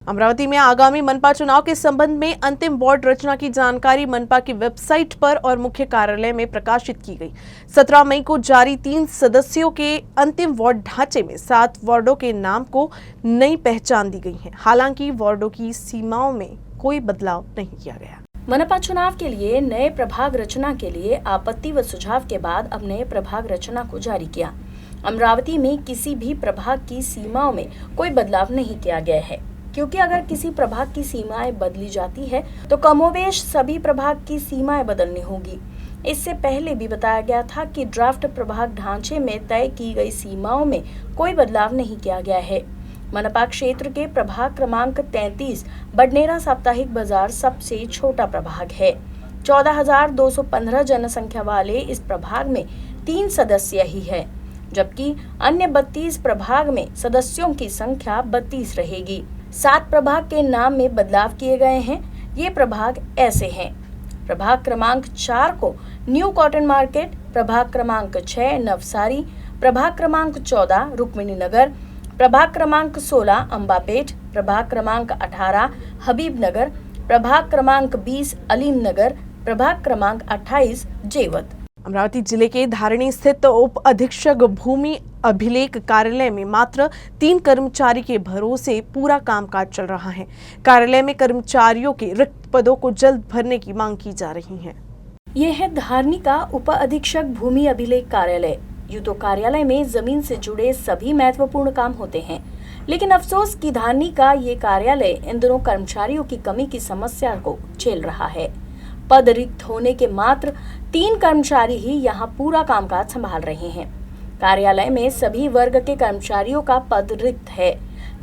अमरावती में आगामी मनपा चुनाव के संबंध में अंतिम वार्ड रचना की जानकारी मनपा की वेबसाइट पर और मुख्य कार्यालय में प्रकाशित की गई। 17 मई को जारी 3 सदस्यों के अंतिम वार्ड ढांचे में 7 वार्डों के नाम को नई पहचान दी गई है। हालांकि वार्डों की सीमाओं में कोई बदलाव नहीं किया गया। मनपा चुनाव के लिए नए प्रभाग रचना के लिए आपत्ति व सुझाव के बाद अब नए प्रभाग रचना को जारी किया। अमरावती में किसी भी प्रभाग की सीमाओं में कोई बदलाव नहीं किया गया है, क्योंकि अगर किसी प्रभाग की सीमाएं बदली जाती है तो कमोबेश सभी प्रभाग की सीमाएं बदलनी होगी। इससे पहले भी बताया गया था कि ड्राफ्ट प्रभाग ढांचे में तय की गई सीमाओं में कोई बदलाव नहीं किया गया है। मनपा क्षेत्र के प्रभाग क्रमांक 33 बडनेरा साप्ताहिक बाजार सबसे छोटा प्रभाग है। 14,215 जनसंख्या वाले इस प्रभाग में 3 सदस्य ही है, जबकि अन्य 32 प्रभाग में सदस्यों की संख्या 32 रहेगी। 7 प्रभाग के नाम में बदलाव किए गए हैं। ये प्रभाग ऐसे हैं: प्रभाग क्रमांक 4 को न्यू कॉटन मार्केट, प्रभाग क्रमांक 6 नवसारी, प्रभाग क्रमांक 14 रुक्मिणी नगर, प्रभाग क्रमांक 16 अंबापेट, प्रभाग क्रमांक 18 हबीब नगर, प्रभाग क्रमांक 20 अलीम नगर, प्रभाग क्रमांक 28 जेवत। अमरावती जिले के धारणी स्थित उप अधीक्षक भूमि अभिलेख कार्यालय में मात्र 3 कर्मचारी के भरोसे पूरा कामकाज चल रहा है। कार्यालय में कर्मचारियों के रिक्त पदों को जल्द भरने की मांग की जा रही है। ये है धारणी का उप अधीक्षक भूमि अभिलेख कार्यालय। यूं तो कार्यालय में जमीन से जुड़े सभी महत्वपूर्ण काम होते हैं, लेकिन अफसोस कि धारणी का ये कार्यालय इन दिनों कर्मचारियों की कमी की समस्या को झेल रहा है। पद रिक्त होने के मात्र 3 कर्मचारी ही यहाँ पूरा कामकाज संभाल रहे हैं। कार्यालय में सभी वर्ग के कर्मचारियों का पद रिक्त है,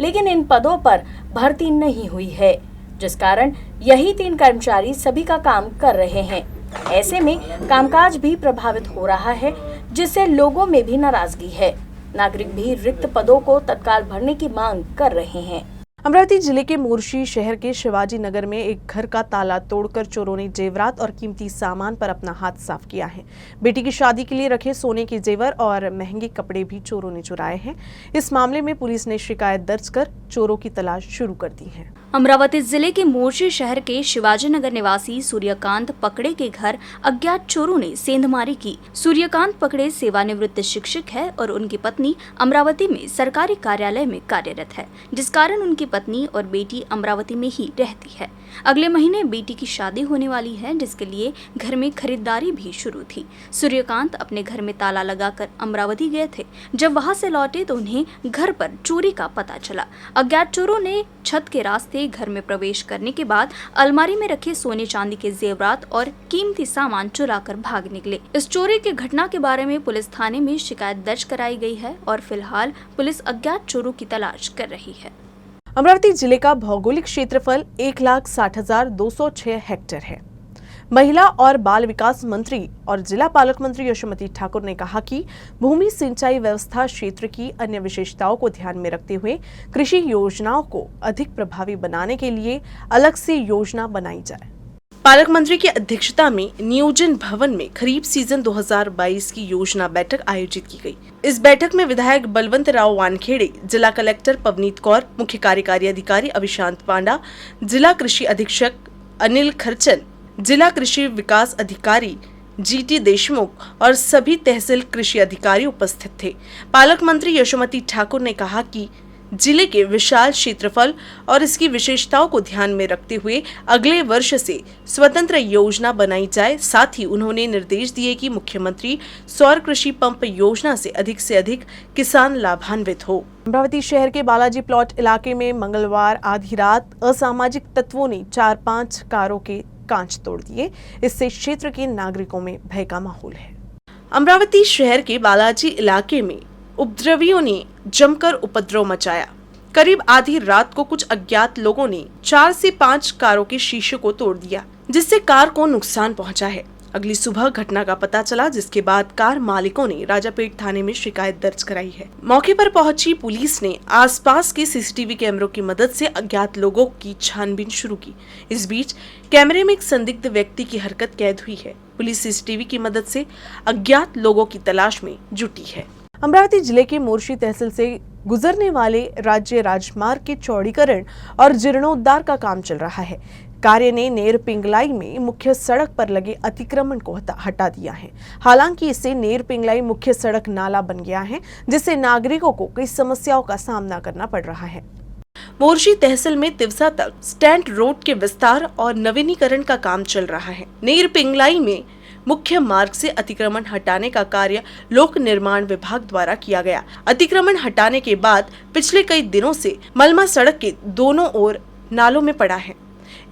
लेकिन इन पदों पर भर्ती नहीं हुई है, जिस कारण यही 3 कर्मचारी सभी का काम कर रहे हैं। ऐसे में कामकाज भी प्रभावित हो रहा है, जिससे लोगों में भी नाराजगी है। नागरिक भी रिक्त पदों को तत्काल भरने की मांग कर रहे हैं। अमरावती जिले के मोर्शी शहर के शिवाजी नगर में एक घर का ताला तोड़कर चोरों ने जेवरात और कीमती सामान पर अपना हाथ साफ किया है। बेटी की शादी के लिए रखे सोने के जेवर और महंगे कपड़े भी चोरों ने चुराए हैं। इस मामले में पुलिस ने शिकायत दर्ज कर चोरों की तलाश शुरू कर दी है। अमरावती जिले के मोर्शी शहर के शिवाजी नगर निवासी सूर्यकांत पकड़े के घर अज्ञात चोरों ने सेंधमारी की। सूर्यकांत पकड़े सेवानिवृत्त शिक्षक है और उनकी पत्नी अमरावती में सरकारी कार्यालय में कार्यरत है, जिस कारण उनकी पत्नी और बेटी अमरावती में ही रहती है। अगले महीने बेटी की शादी होने वाली है, जिसके लिए घर में खरीदारी भी शुरू थी। सूर्यकांत अपने घर में ताला लगाकर अमरावती गए थे। जब वहां से लौटे तो उन्हें घर पर चोरी का पता चला। अज्ञात चोरों ने छत के रास्ते घर में प्रवेश करने के बाद अलमारी में रखे सोने चांदी के जेवरात और कीमती सामान चुरा कर भाग निकले। इस चोरी की घटना के बारे में पुलिस थाने में शिकायत दर्ज कराई गई है और फिलहाल पुलिस अज्ञात चोरों की तलाश कर रही है। अमरावती जिले का भौगोलिक क्षेत्रफल 1,60,206 हेक्टेयर है। महिला और बाल विकास मंत्री और जिला पालक मंत्री यशोमती ठाकुर ने कहा कि भूमि सिंचाई व्यवस्था क्षेत्र की अन्य विशेषताओं को ध्यान में रखते हुए कृषि योजनाओं को अधिक प्रभावी बनाने के लिए अलग से योजना बनाई जाए। पालक मंत्री की अध्यक्षता में नियोजन भवन में खरीफ सीजन 2022 की योजना बैठक आयोजित की गई। इस बैठक में विधायक बलवंत राव वानखेड़े, जिला कलेक्टर पवनीत कौर, मुख्य कार्यकारी अधिकारी अभिशांत पांडा, जिला कृषि अधीक्षक अनिल खरचन, जिला कृषि विकास अधिकारी जीटी देशमुख और सभी तहसील कृषि अधिकारी उपस्थित थे। पालक मंत्री यशोमती ठाकुर ने कहा कि जिले के विशाल क्षेत्रफल और इसकी विशेषताओं को ध्यान में रखते हुए अगले वर्ष से स्वतंत्र योजना बनाई जाए। साथ ही उन्होंने निर्देश दिए कि मुख्यमंत्री सौर कृषि पंप योजना से अधिक किसान लाभान्वित हो। अमरावती शहर के बालाजी प्लॉट इलाके में मंगलवार आधी रात असामाजिक तत्वों ने 4-5 कारों के कांच तोड़ दिए। इससे क्षेत्र के नागरिकों में भय का माहौल है। अमरावती शहर के बालाजी इलाके में उपद्रवियों ने जमकर उपद्रव मचाया। करीब आधी रात को कुछ अज्ञात लोगों ने 4 से 5 कारों के शीशे को तोड़ दिया, जिससे कार को नुकसान पहुंचा है। अगली सुबह घटना का पता चला, जिसके बाद कार मालिकों ने राजापेट थाने में शिकायत दर्ज कराई है। मौके पर पहुंची पुलिस ने आसपास के सीसीटीवी कैमरों की मदद से अज्ञात लोगों की छानबीन शुरू की। इस बीच कैमरे में एक संदिग्ध व्यक्ति की हरकत कैद हुई है। पुलिस सीसीटीवी की मदद से अज्ञात लोगों की तलाश में जुटी है। अमरावती जिले के मोर्शी तहसील से गुजरने वाले राज्य राजमार्ग के चौड़ीकरण और जीर्णोद्धार का काम चल रहा है। कार्य ने नेर पिंगलाई में मुख्य सड़क पर लगे अतिक्रमण को हटा दिया है। हालांकि इससे नेर पिंगलाई मुख्य सड़क नाला बन गया है, जिससे नागरिकों को कई समस्याओं का सामना करना पड़ रहा है। मोर्शी तहसील में तिवसा तक स्टैंड रोड के विस्तार और नवीनीकरण का काम चल रहा है। नेर पिंगलाई में मुख्य मार्ग से अतिक्रमण हटाने का कार्य लोक निर्माण विभाग द्वारा किया गया। अतिक्रमण हटाने के बाद पिछले कई दिनों से मलमा सड़क के दोनों ओर नालों में पड़ा है।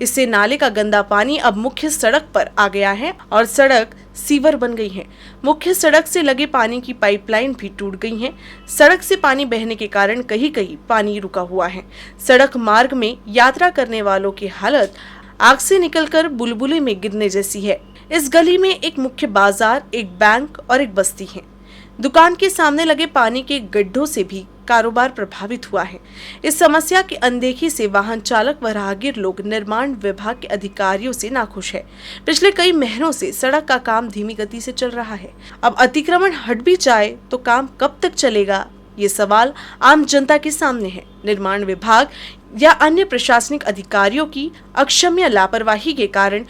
इससे नाले का गंदा पानी अब मुख्य सड़क पर आ गया है और सड़क सीवर बन गई है। मुख्य सड़क से लगे पानी की पाइपलाइन भी टूट गई है। सड़क से पानी बहने के कारण कहीं कहीं पानी रुका हुआ है। सड़क मार्ग में यात्रा करने वालों की हालत आग से निकलकर बुलबुले में गिरने जैसी है। इस गली में एक मुख्य बाजार, एक बैंक और एक बस्ती है। दुकान के सामने लगे पानी के गड्ढों से भी कारोबार प्रभावित हुआ है। इस समस्या की अनदेखी से वाहन चालक व राहगीर लोग निर्माण विभाग के अधिकारियों से नाखुश है। पिछले कई महीनों से सड़क का काम धीमी गति से चल रहा है। अब अतिक्रमण हट भी जाए तो काम कब तक चलेगा, ये सवाल आम जनता के सामने है। निर्माण विभाग या अन्य प्रशासनिक अधिकारियों की अक्षम्य लापरवाही के कारण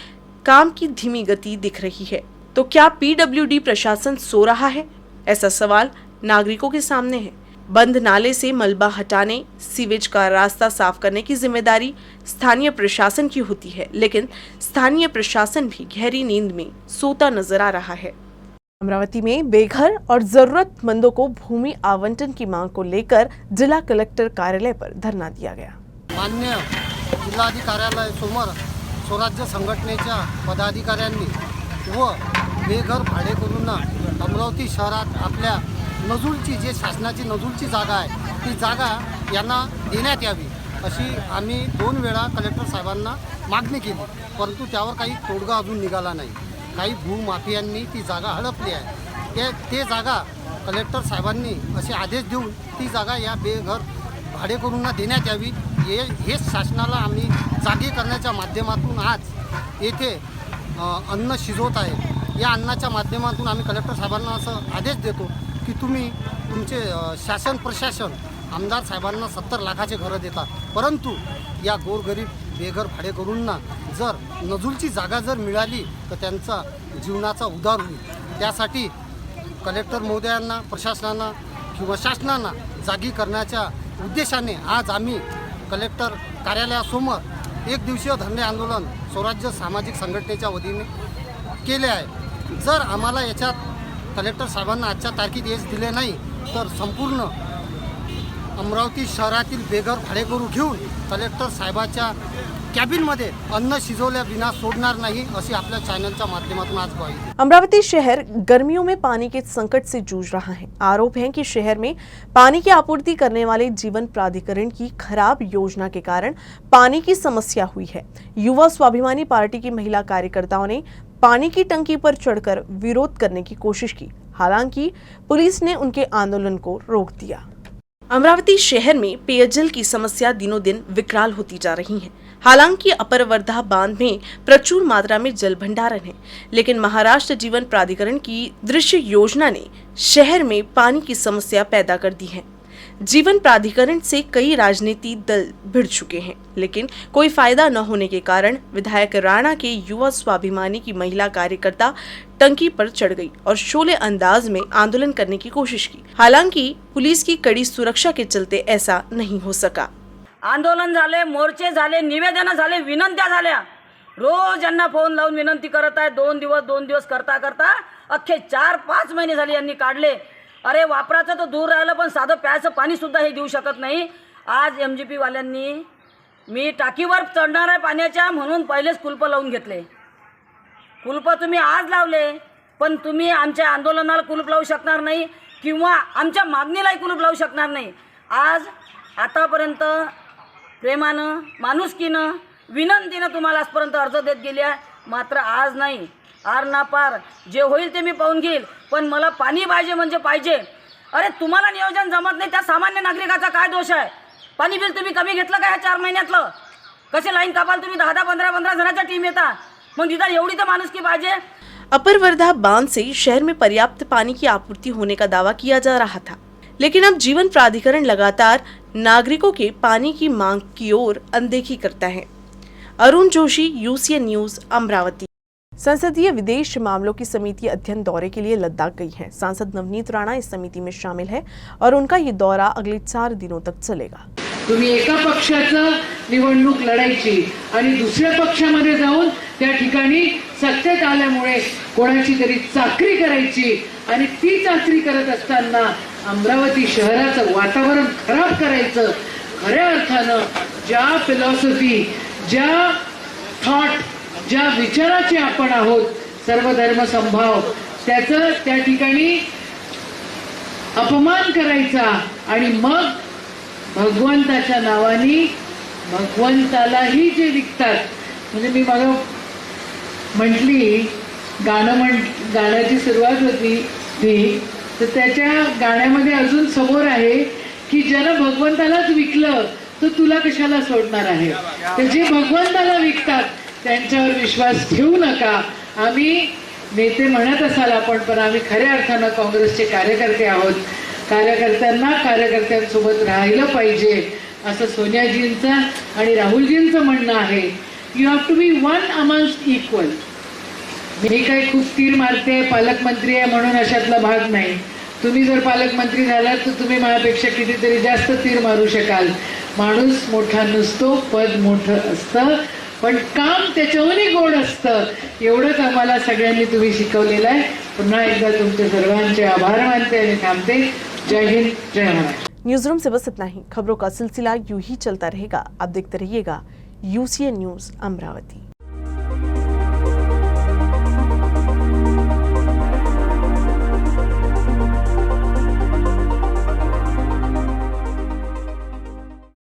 काम की धीमी गति दिख रही है। तो क्या पीडब्ल्यूडी प्रशासन सो रहा है? ऐसा सवाल नागरिकों के सामने है। बंद नाले से मलबा हटाने, सीवेज का रास्ता साफ करने की जिम्मेदारी स्थानीय प्रशासन की होती है, लेकिन स्थानीय प्रशासन भी गहरी नींद में सोता नजर आ रहा है। अमरावती में बेघर और जरूरतमंदों को भूमि आवंटन की मांग को लेकर जिला कलेक्टर कार्यालय पर धरना दिया गया। मान्य जिल्हाधिकार्यालय समोर स्वराज्य संघटनेच्या पदाधिकाऱ्यांनी व बेघर भाडेकरूंना अमरावती शहरात आपल्या नजूलची जे शासनाची नजूलची जागा आहे ती जागा यांना देण्यात यावी अशी आम्ही 2 वेळा कलेक्टर साहेबांना मागणी केली, परंतु त्यावर काही तोडगा अजून निघाला नाही। काही भूमाफियांनी ती जागा हडपली आहे। ते जागा कलेक्टर साहेबांनी असे आदेश देऊन ती जागा या बेघर भाडेकरूंना देण्यात यावी हे शासनाला आम्ही जागे करण्याच्या माध्यमातून आज येथे अन्न शिजवत आहे। या अन्नाच्या माध्यमातून आम्ही कलेक्टर साहेबांना असं आदेश देतो की तुम्ही तुमचे शासन प्रशासन आमदार साहेबांना 70 लाखाचे घरं देतात, परंतु या गोरगरीब बेघर भाडेकरूंना जर नजूलची जागा जर मिळाली तर त्यांचा जीवनाचा उद्धार होईल। त्यासाठी कलेक्टर महोदयांना, प्रशासनाला किंवा शासनाला जागी करण्याच्या उद्देशाने आज आम्ही कलेक्टर कार्यालयासमोर 1 दिवसीय धरणे आंदोलन स्वराज्य सामाजिक संघटनेच्या वतीने केले आहे। जर आम्हाला याच्यात कलेक्टर साहेबांना आजच्या तारखेत यश दिले नाही तर संपूर्ण अमरावती शहरातील बेघर भाडेकरू घेऊन कलेक्टर साहेबाच्या कॅबिनमध्ये अन्न शिजवल्या बिना सोडणार नहीं, असी आपल्या चैनलच्या माध्यमातून आज ग्वाही। अमरावती शहर गर्मियों में पानी के संकट से जूझ रहा है। आरोप है कि शहर में पानी की आपूर्ति करने वाले जीवन प्राधिकरण की खराब योजना के कारण पानी की समस्या हुई है। युवा स्वाभिमानी पार्टी की महिला कार्यकर्ताओं ने पानी की टंकी पर चढ़कर विरोध करने की कोशिश की, हालांकि पुलिस ने उनके आंदोलन को रोक दिया। अमरावती शहर में पेयजल की समस्या दिनों दिन विकराल होती जा रही है। हालांकि अपर वर्धा बांध में प्रचुर मात्रा में जल भंडारण है, लेकिन महाराष्ट्र जीवन प्राधिकरण की दृश्य योजना ने शहर में पानी की समस्या पैदा कर दी है। जीवन प्राधिकरण से कई राजनीतिक दल भिड़ चुके हैं, लेकिन कोई फायदा न होने के कारण विधायक राणा के युवा स्वाभिमानी की महिला कार्यकर्ता टंकी पर चढ़ गई और शोले अंदाज में आंदोलन करने की कोशिश की। हालांकि पुलिस की कड़ी सुरक्षा के चलते ऐसा नहीं हो सका। आंदोलन झाले, मोर्चे झाले, निवेदन झाले, विनंत्या झाल्या। रोज यांना फोन लावून विनंती करत आहे। 2 दिवस करता करता अख्खे 4-5 महिने झाले यांनी काढले। अरे वापराचं तर दूर राहिलं, पण साधं प्यायचं पाणी सुद्धा हे देऊ शकत नाही। आज एमजीपी वाल्यांनी मी टाकीवर चढणार आहे पाण्याच्या म्हणून पहिलेच कुलप लावून घेतले। कुलप तुम्ही आज लावले, पण तुम्ही आमच्या आंदोलनाला कुलूप लावू शकणार नाही किंवा आमच्या मागणीलाही कुलूप लावू शकणार नाही। आज आतापर्यंत प्रेमानं, माणुसकीनं, विनंतीनं तुम्हाला आजपर्यंत अर्ज देत गेले आहे, मात्र आज नाही। आर ना पार जे होईल ते मी पाहून घेईल, पण मला पाणी पाहिजे म्हणजे पाहिजे। अरे तुम्हाला नियोजन जमत नाही, त्या सामान्य नागरिकाचा काय दोष आहे? पाणी बिल तुम्ही कमी घेतलं का या 4 महिन्यातलं? कसे लाईन कापाल तुम्ही? 10-15 जणांच्या टीम येतात, मग तिथं एवढी तर माणुसकी पाहिजे। अपर वर्धा बांध से शहर में पर्याप्त पानी की आपूर्ति होने का दावा किया जा रहा था, लेकिन अब जीवन प्राधिकरण लगातार नागरिकों के पानी की मांग की ओर अनदेखी करता है। Arun Joshi, UCN news, Amravati. संसदीय विदेश मामलों की समिति अध्ययन दौरे के लिए लद्दाख गई है। सांसद नवनीत राणा इस समिति में शामिल है और उनका ये दौरा अगले 4 दिनों तक चलेगा। तुम्ही एका पक्षाचं निवडणूक लढायची आणि दुसऱ्या पक्षामध्ये जाऊन त्या ठिकाणी सत्तेत आल्यामुळे कोणाची तरी चाकरी करायची आणि ती चाकरी करत असताना अमरावती शहराचं वातावरण खराब करायचं। खऱ्या अर्थानं ज्या फिलॉसॉफी, ज्या थॉट, ज्या विचाराचे आपण आहोत, सर्वधर्म समभाव, त्याचं त्या ठिकाणी अपमान करायचा आणि मग भगवंताच्या नावाने भगवंतालाही जे विकतात, म्हणजे मी मग म्हटली गाण्याची सुरुवात होती ती, तर त्याच्या गाण्यामध्ये अजून समोर आहे की ज्यानं भगवंतालाच विकलं तो तुला कशाला सोडणार आहे। तर जे भगवंताला विकतात त्यांच्यावर विश्वास ठेवू नका। आम्ही नेते म्हणत असाल आपण, पण आम्ही खऱ्या अर्थानं काँग्रेसचे कार्यकर्ते आहोत। कार्यकर्त्यांसोबत राहिलं पाहिजे असं सोनियाजींचं आणि राहुलजींचं म्हणणं आहे। You have to be one amongst equal. मी काही खूप तीर मारते, पालकमंत्री आहे म्हणून अशातला भाग नाही। तुम्ही जर पालकमंत्री झालात तर तुम्ही माझ्यापेक्षा कितीतरी जास्त तीर मारू शकाल। माणूस मोठा नसतो, पद मोठं असतं, पण काम त्याच्याहूनही गोड असतं। एवढंच आम्हाला सगळ्यांनी तुम्ही शिकवलेलं आहे। पुन्हा एकदा तुमचे सर्वांचे आभार मानते आणि थांबते। जय हिंद, जय महाराष्ट्र। न्यूज रूम से बस इतना ही। खबरों का सिलसिला यूं ही चलता रहेगा। आप देखते रहिएगा यूसीएन न्यूज, अमरावती।